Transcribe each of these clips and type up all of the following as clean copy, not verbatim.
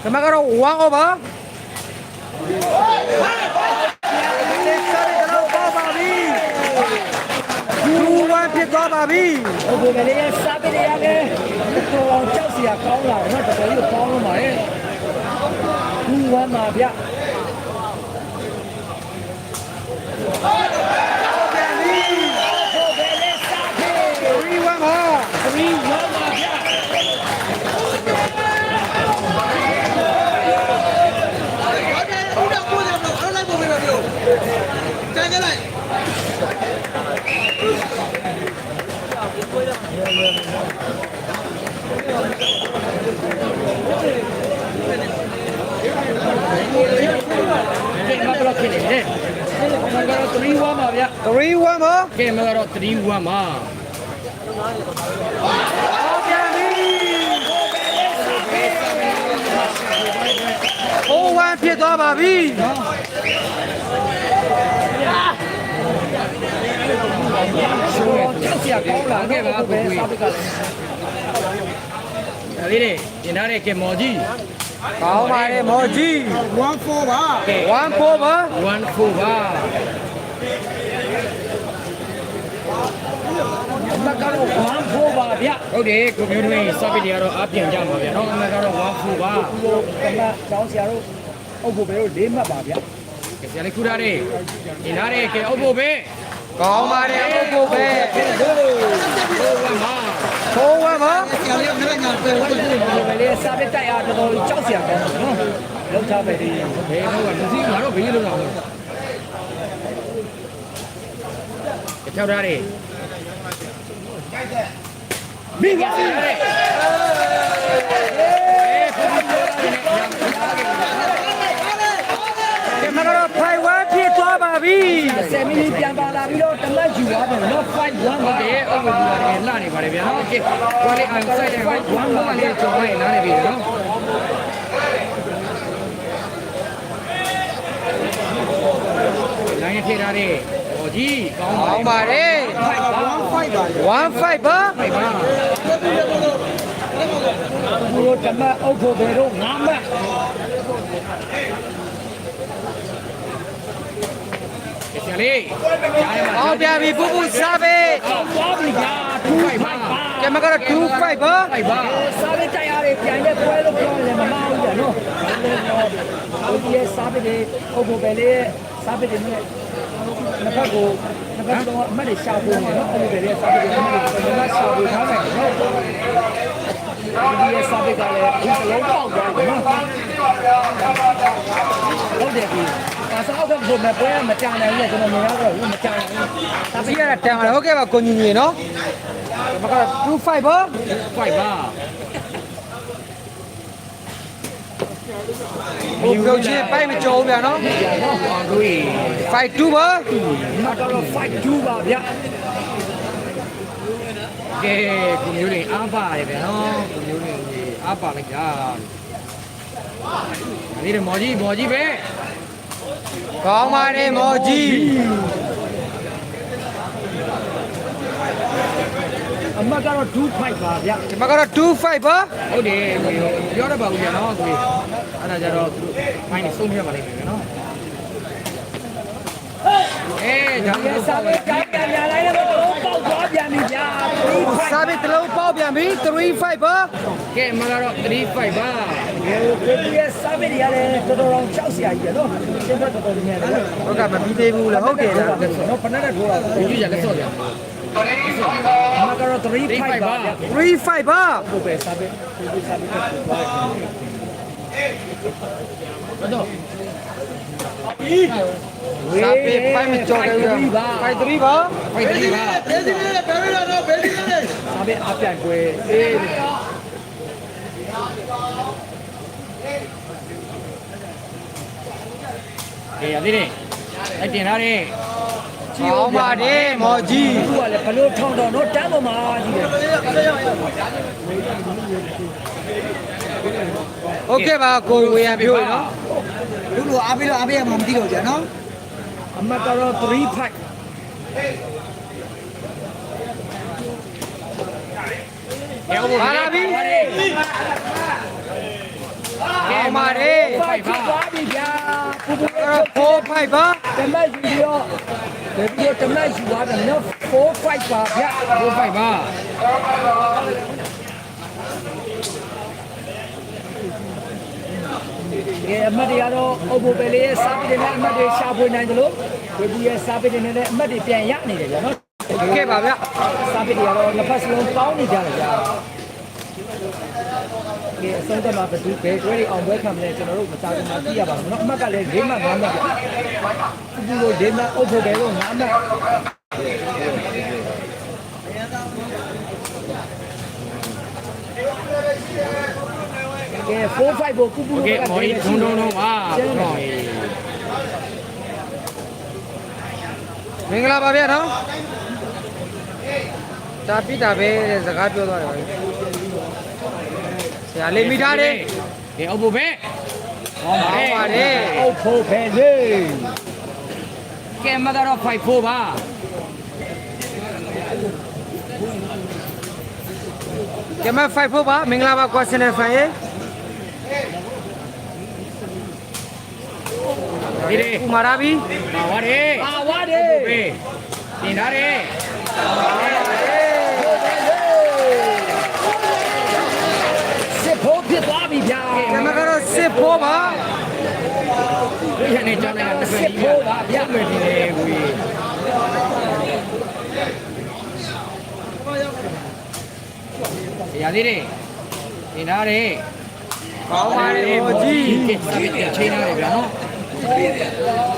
ဒီမှာကတော့1 over 2-1 ဖြစ်သွားပါပြီ ဟုတ်ကဲ့လေစားပေးရတယ်တော်ကြောက်စရာကောင်းလာတော့တော်တော်ကြီးကောင်းလို့ပါလေ2-1ပါဗျ3-1ပါဗျာ 3-1 ပါ ကဲမကတော့3-1ပါ4-1 ဖြစ်သွားပါပြီ ကြောက်စရာကောင်းလာခဲ့ပါကိုစားပေးကလည်းဒါလေးတွေတင်ထားတဲ့ကဲမော်ကြီး ကောင်းပါတယ်မော်ကြီး 1-4 ပါ 1-4 ပါ 1-4 ပါမကတော့1-4ပါဗျဟုတ်တယ်ကိုမျိုးတွေစားပေးတွေကတော့အပြင်ကြမှာဗျနော်မကတော့1-4ပါကမကျောင်းဆရာတို့အုပ်ဖို့ပဲတို့၄မှတ်ပါဗျကဲဆရာလေးခူထားတယ်တင်ထားတဲ့ကဲအုပ်ဖို့ပဲ ကောင်းပါတယ်အုပ်ဖို့ပဲ 4-1ပါ 4-1 ပါ ဆရာလေးကလည်းငါပြောလို့ ဒီလေစားပေးတိုက်ရတော်တော်ကြောက်စရာကောင်းတယ်နော်လုံးချပဲဒီဘယ်ဟုတ်ကမသိငါတော့ဘေးလုံးအောင်ကြောက်ရတယ်မိပါစေဒီမှာကတော့5-1 ဖြစ်သွားပါပြီ 10မိနစ်ပြန်ပါလာပြီးတော့တလက်ယူသွားတယ်နော်5-1ပါတဲ့အောက်ကိုယူရတယ်လှနေပါတယ်ဗျာနော်ကဲကွာလေးအောင်ဆိုင်တယ်5-1ပါလေးကျော်လိုက်နားနေပြီနော်လိုင်းထည့်ထားတဲ့ဟောကြီးကောင်း ကောင်းပါတယ် 1-5 ပါ 1-5 ပါ 5ပါဘုရားတမအုပ်ဖို့ဘယ်တော့9မှတ်ဆရာလေးကြားရမှာ အောင်ပြပြီပူပူစားပဲ သွားပြီဗျာ2-5ပါ ဒီမှာကတော့2-5 ပါ 5ပါစားပေးတိုက်ရတယ်ပြန်တဲ့ပွဲလို့ပြောရင်မမအောင်ကြနော်ဟုတ်ဒီစားပေးတယ်အုပ်ဖို့ပဲလေစားပေးတယ်နဲ့နှစ်ဖက်တော့အမှတ်တွေရှာဖို့နေနော်အဲ့ဒီပဲစားပေးတယ်အမှတ်တွေရှာဖို့ထားမယ်နော်ဒီစားပေးကလည်းဒီလုံးပေါက်သွားတယ်နော်ဟုတ်တယ်ပြီအစားတော့ဘုမပွဲမကြနိုင်ဘူးကျွန်တော်မြင်ရတော့မကြနိုင်ဘူး ဒါပြရတာတန်ပါတယ်ဟုတ်ကဲ့ပါကိုညီညီနော်ဒီမှာကတော့2-5 ပါ 5ပါ ဘုံပြုတ်ချင်းပိုက်မကြောဘူးဗျာနော် အောင်တို့ 5-2 ပါ မတော်5-2ပါဗျကဲကိုမျိုးတွေအားပါတယ်ဗျနော်ကိုမျိုးတွေအားပါလိုက်တာဒီမော်ကြီးပဲ ကောင်းပါတယ်မော်ကြီး အမကတော့2-5ပါဗျ ဒီမှာကတော့2-5 ပါ ဟုတ်တယ်ပြောရပါဦးဗျနော်ကိုအဲ့ဒါကြတော့ဖိုင်းနေဆုံးပြပါလိမ့်မယ်နော်ဒါလည်းစားပဲကြောက်ပြန်လာလိုက်တော့ပေါက်သွားပြန်ပြီဗျာ စားပြီးတစ်လုံးပေါက်ပြန်ပြီ3-5 ပါ ကဲမကတော့3-5ပါဒီရဲ့စားပဲရတယ်တော်တော်ကြောက်စရာကြီးနော်ရှင်းတော့တော်တော်များတယ် ဟုတ်ကဲ့မပြီးသေးဘူးလားဟုတ်တယ်လား နော်ဖနက်နဲ့ထိုးတာဒီကြလက်စော့ကြမကတော့3-5ပါ 3-5 ပါ ကိုပဲစားပဲဒီစားပဲတော့ စားပြီးပိုက်မကြောတယ်ဗျာ5-3 ပါ 5-3ပါ ဘယ်ဒီလဲဘယ်လိုလဲဘယ်ဒီလဲ စားပဲအပြန်ကွယ်အေးကဲရသေးတယ်အဲ့တင်ထားတဲ့ ကောင်းပါတယ်မော်ကြီး သူကလည်းဘလို့ထောင်းတော့တော့တန်းပေါ်မှာကြီးတယ် ဟုတ်ကဲ့ပါကိုဝေယံပြိုးနော် လူလိုအားပေးလို့အားပေးရမှမသိတော့ကြနော် အမကတော့3-5 ပါလာပြီ ကောင်းပါတယ် ဖိုက်သွားပြီဗျာပူပူ အဲ့တော့4 5ပါ တမတ်ယူပြီးတော့တမတ်ယူသွားတယ်နော်4 5ပါဗျာ 4 5ပါ ကဲအမတ်တွေကတော့အုပ်ဖို့ပဲလေးစားပြီးတဲ့အမတ်တွေရှာဖွေနိုင်တယ်လို့ဒီဘူးရဲ့စားပြီးတဲ့နဲ့အမတ်တွေပြန်ရနေတယ်ဗျာနော် โอเคပါဗျ စားပြီးတွေကတော့နှစ်ဖက်စလုံးပေါင်းနေကြတယ်ဗျာကဲအဆုံးသတ်မှာဘယ်သူပဲတွေးအောင်ပွဲခံမလဲကျွန်တော်တို့မစားဘူးမသိရပါဘူးเนาะအမှတ်ကလည်း၄မှတ်၅မှတ်ဗျဒီလို၄မှတ်အုပ်ဖို့ပဲလို့၅မှတ်ကဲ4 5ကိုကူကူ โอเคမော်ကြီးဒုံဒုံတော့ပါတော့မင်္ဂလာပါဗျာနော်ဒါပိတာပဲတဲ့စကားပြောသွားတယ်ဗျဆရာလေးမိထားတယ်ဒီအုပ်ဖို့ပဲဟောပါတယ် အုပ်ဖို့ပဲလေ ကဲမကတော့5 4ပါကဲမ5 4ပါမင်္ဂလာပါကွာစနေဖန်ရေဒီလေဥမာရာဘီပါဝါတယ် ပါဝါတယ် ပဲတင်ထားတယ် စစ်ဖို့ဖြစ်သွားပြီဗျာ ကဲမကတော့စစ်ဖို့ပါဒီရနေကြောင်းနေတာတစ်ဖက် စစ် ကြီး ဖို့ပါဗျာ မယ်ဒီလေကိုကြီးရသေးတယ်တင်ထားတယ်ကောင်းပါလေဘောကြီးချိန်ထားတယ်ဗျာနော်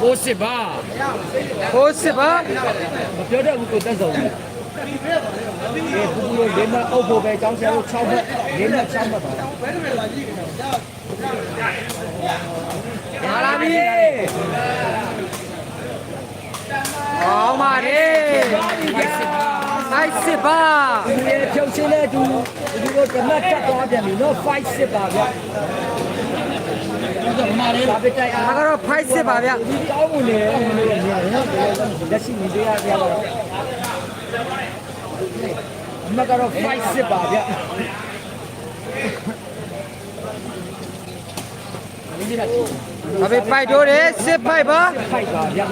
ဘိုးစစ်ပါဘိုးစစ်ပါ မပြောတတ်ဘူးကိုတက်စုံဘူးဒီကူလို့၄မှတ်အုပ်ဖို့ပဲအကြောင်းဆရာတို့6မှတ်၄မှတ်6မှတ်ပါ လာလာပြီကောင်းပါလေ5 စစ်ပါ ဒီရဲ့ဖြုတ်ချင်းတဲ့သူဒီလိုတမတ်တက်သွားပြန်ပြီနော်5စစ်ပါဗျာဒါပဲတိုက်အား ဒါကတော့5 စစ်ပါဗျ ဒီအောင်းမနေနေနေနော်လက်ရှိနေရပြပါအမကတော့5စစ်ပါဗျာ ဒါပဲပိုက်တိုးတယ်စစ်ပိုက်ပါ ဖိုက်ပါဗျာ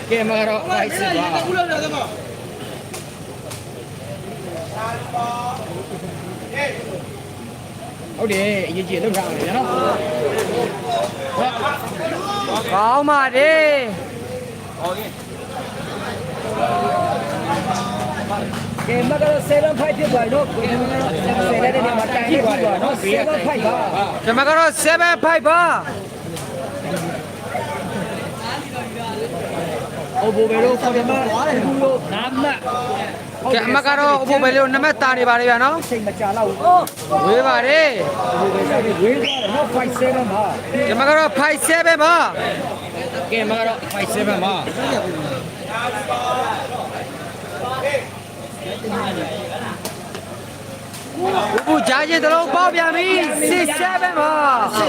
ကဲမကတော့5 စစ်ပါ ခုလောက်တယ်ကွာ ဟုတ်တယ်အရေးကြီးလောက်ထားအောင်နော်ကောင်းပါတယ် ကဲမကတော့7 5ဖြစ်သွားတော့ကိုယ်ကတော့7တဲ့နေရာမှာတိုင်နေပြီတော့နော်7 5ပါ ကဲမကတော့7 5ပါ အိုဘိုဘယ်လိုခေါ်တယ်မှာဘူးလို့နာမတ် ကဲအမကတော့အဖို့ပဲလို့နမတာနေပါလေဗျာနော် အချိန်မကြာတော့ဘူး ဝေးပါတယ် အိုဘိုပဲဆက်ပြီးဝေးသွားတယ်နော်5 7ပါ ကဲမကတော့5 7ပါကဲမကတော့5 7ပါဘူးကြားချင်းတလုံးပေါက်ပြန်ပြီ6 7ပါ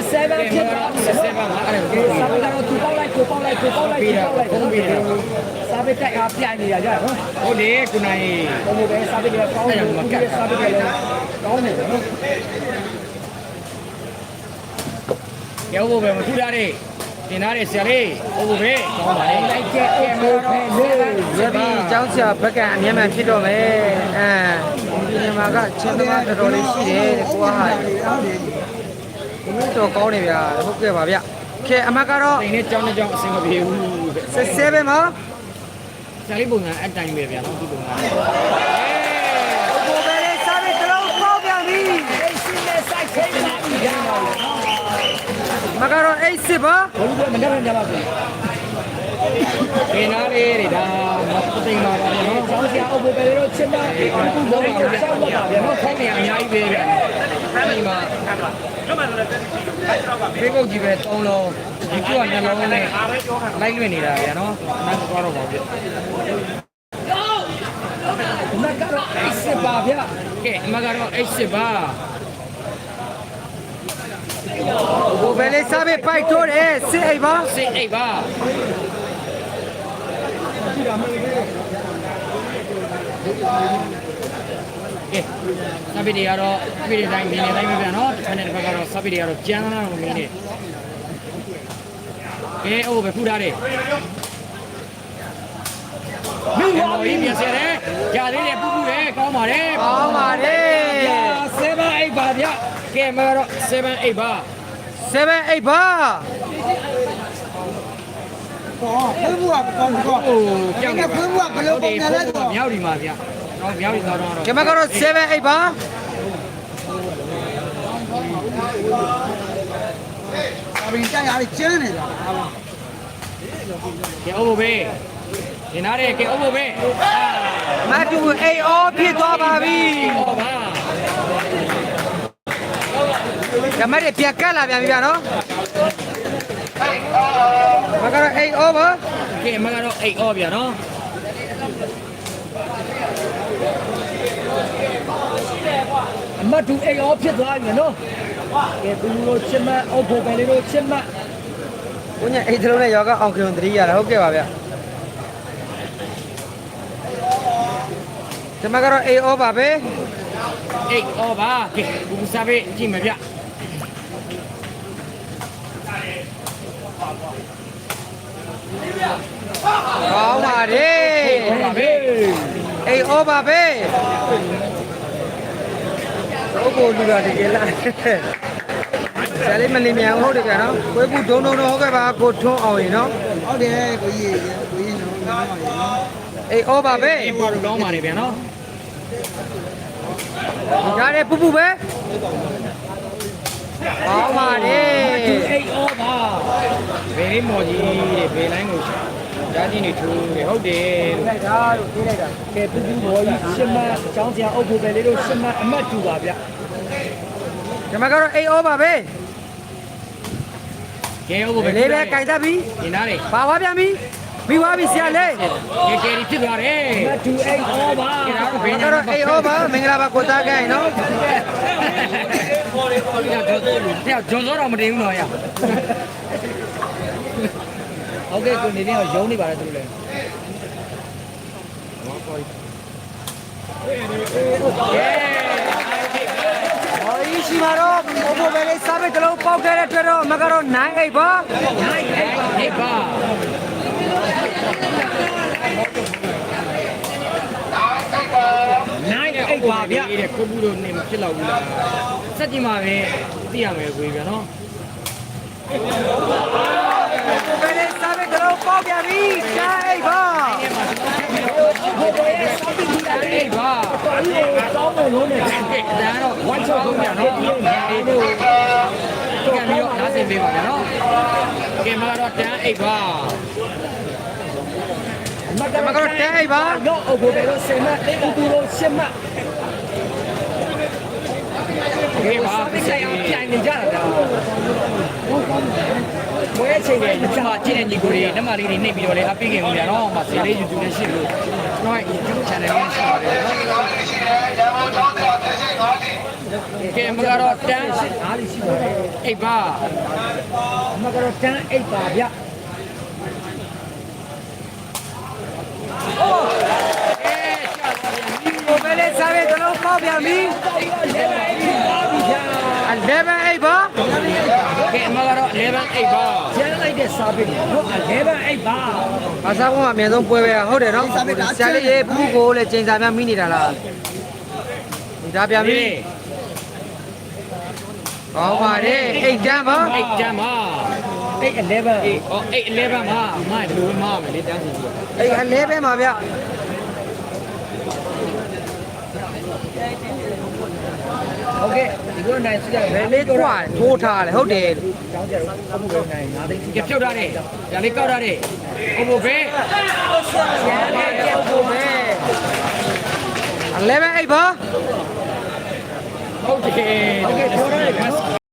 7ဖြစ်သွားပြီ7ပါအဲ့ဒါကိုစာပေကတော့သူပေါက်လိုက်ကိုပေါက်လိုက်ကိုပေါက်လိုက်ကိုပေါက်လိုက်ဘုံပြီးတယ်စာပေတိုက်အားပြိုင်နေတာကြနော် ဟုတ်တယ်ကုနိုင် ဘုံဘယ်စာပေတွေကကောင်းတယ်မကတ်စာပေတွေလည်းကောင်းတယ်နော် ကျောင်းဘုံပဲမထူထားတဲ့တင်ထားတဲ့ဆရာလေးဘုံဘုံပဲကောင်းပါလေ လိုက်ကျဲမိုးဖဲလေး ရပြီကျောင်းဆရာဘက်ကအမြဲမှန်ဖြစ်တော့မယ်ဒီနေမှာကချင်းသမားတော်တော်လေးရှိတယ်တဲ့ကိုကဟာဘုံတော့ကောင်းနေဗျာဟုတ်ကဲ့ပါဗျခဲအမကတော့ဒီနေ့ကျောင်းနဲ့ကျောင်းအဆင်မပြေဘူး7မှာဆရာလေးပုံစံအတိုင်းပဲဗျာနော်ဒီပုံစံဘုံပဲလေးစားပြီးတလုံးပေါက်ပြန်ပြီ အိတ်စီနဲ့စိုက်ခိမ်းလာပြီကြာ မကတော့8စစ်ပါ ဘုံကမနဲ့ညပါဘူး ဒီနားလေးတွေဒါမသိမှာပါနော် ကျောင်းဆရာအုပ်ဘယ်လိုချစ်မအခုဘုံကိုစောက်ပါဗျာနော် ခိုင်းနေအများကြီးပဲဗျာဒီမှာဖေးကုတ်ကြီးပဲ3လုံးဒီက2လုံးနဲ့လိုက်လွင့်နေတာဗျာနော်နောက်တော့တော့ပါဗျ မကတော့အိတ်စစ်ပါဗျာ ကဲအမကတော့8စစ်ပါဘိုဘယ်လေးစားပြီးပိုက်ထိုးတယ်စစ်အိပ်ပါစစ်အိပ်ပါက ကဲစပစ်တွေကတော့စပစ်တွေတိုင်းနေနေတိုင်းပဲဗျာနော်တစ်ခါနဲ့တစ်ခါကတော့စပစ်တွေကတော့ကျန်းလာတော့မင်းနေကဲအိုးပဲဖူးထားတယ်မင်းရောပြန်စရဲကြာလေးနဲ့ပူပူပဲကောင်းပါတယ် ကောင်းပါတယ် 7 8ပါဗျကဲမကတော့7 8ပါ 7 8ပါ ကောဖွင့်ဖို့ကကောင်းကောင်း ဟိုကြောက်နေ ဖွင့်ဖို့ကဘယ်လိုပုံစံလဲဆိုတော့ မြောက်ဒီမှာဗျတော့မြောက်ဒီတော့တော့ ကဲမကတော့7 8ပါ အပြင်ကြရတယ်ကျန်းနေတာ ကဲအိုးပဲဒီနားတဲ့ကဲအိုးပဲ မတူအိမ်အောဖြစ်သွားပါပြီ ဟောပါ ကမရပြန်ကတ်လာပြန်ပြီဗျာနော်မကတော့အိမ်အောပါ ကဲမကတော့အိတ်အောဗျာနော် အမတ်တူအိမ်အောင်ဖြစ်သွားပြီနော်ကဲဘလူတို့ချစ်မအုပ်ဖို့ပဲလေးတို့ချစ်မ ကိုညအိမ်တလုံးနဲ့ယောဂအောင်ခင်သတိရတာဟုတ်ကဲ့ပါဗျာဒီမှာကတော့အိမ်အောပါပဲ အိတ်အောပါကဲဘူးစားပဲကြည့်မယ်ဗျ ကောင်းပါတယ် ဟောပါပဲ အိမ်အောပါပဲဟုတ်ကိုလူတာတကယ်လားဆရာလေးမနေမြန်ဟုတ်တယ်ဗျာနော်ကိုယ်ဘူးဒုံဒုံတော့ဟုတ်ကဲ့ပါကိုထွန်းအောင်ရင်နော် ဟုတ်တယ်ကိုကြီးကိုကြီးနော်နော် အိမ်အောပါပဲ အိမ်ပေါ်ကောင်းပါလေဗျာနော် ဒါလည်းပူပူပဲကောင်းပါတယ် အိတ်အောပါဘယ်လေးမော်ကြီးတဲ့ဘယ်လိုင်းကိုဓာတ်ကြီးနေထိုးတယ်ဟုတ်တယ် လိုက်တာလို့ပြေးလိုက်တာ ကဲပူပူဘော်ကြီးချစ်မအကြောင်းစရာအုပ်ဖို့ပဲလေးတို့ချစ်မအမတ်တူပါဗျ ဒီမှာကတော့အိမ်အောပါပဲ ကဲအုပ်ဖို့ပဲ လေးပဲကြိုက်တတ်ပြီ ဒီနားလေ ပါသွားပြန်ပြီပြီးသွားပြီဆရာလေး ကဲကဲဒီဖြစ်သွားတယ်အမတ်တူအိတ်အောပါကဲဒါကဘယ် ဒါကတော့အိမ်အောပါမင်္ဂလာပါကိုသားကိုင်းနော် ကြောက်ဂျွန်စောတော့မတင်ဘူးတော့ရဟုတ်ကဲ့ကိုနေနေတော့ယုံနေပါတယ်သူလည်း ဟောဒီရှိမှာတော့ဘိုးဘိုးပဲလေးစားပဲတလုံးပေါက်ခဲ့တဲ့အတွက်တော့အမကတော့9 8ပါ နေပါနိုင်အိတ်ပါဗျတဲ့ကိုဘူးတို့နေမဖြစ်တော့ဘူးလားစက်ကြီးမှာပဲသိရမယ်ကိုကြီးဗျာနော် ဘိုးဘဲလေးစားပဲတလုံးပေါက်ပြန်ပြီ9 8ပါ အိတ်ပါတောင်းလို့လုံးနေတယ်ဒါတော့ဝိုင်းချောက်ကုန်ဗျာနော်ဒီလိုကံပြီးတော့နားစင်ပေးပါဗျာနော်ကဲမှာတော့တန်းအိတ်ပါ အမကတော့10 8ပါ တော့အဘိုးပဲတော့ဆင်မတိတ်တူလို့ရှင်းမကဲပါပြန်နေကြတာဘွေးချိန်နဲ့ဒီမှာကျင်းနေညီကိုတွေနမလေးတွေနှိပ်ပြီးတော့လေအပိခင်ဦးညာတော့မှဆရာလေး YouTube နဲ့ရှိလို့ကျွန်တော် YouTube channel လေးရှိပါတယ်ကဲမကတော့တန်းအားလေးရှိပါတယ်အိတ်ပါမကတော့တန်းအိတ်ပါဗျ ဘိုးဘဲလေးစားပဲတလုံးပေါက်ပြန်ပြီ11 8ပါ ကဲမကတော့11 8ပါကျန်လိုက်တဲ့စားပြီးတော့11 8ပါ ဘာသာဘုံကအမြဲဆုံးပွဲပဲဟုတ်တယ်နော်ဆရာလေးရေပူကိုလည်းချိန်စာများမိနေတာလားဒါပြန်ပြီကောင်းပါတယ်အိတ်တန်းပါ 8ကျန်ပါ8 11 8 11ပါမိုက်ဘယ်လိုမှမလဲတန်းစီပြီး အိတ်11ပါဗျ โอเคဒီလိုနိုင်စကြ ဘယ်လေးကွာထိုးထားလဲဟုတ်တယ် ကျောင်းကျတော့အမှုပဲနိုင်9သိန်းကြဖြုတ်ထားတယ်ဒါလေးကောက်ထားတယ်အဘိုးပဲ ကျန်တဲ့ကြောက်ဖို့ပဲ11 8ပါ ဟုတ်တယ်တကယ်ပြောရတယ်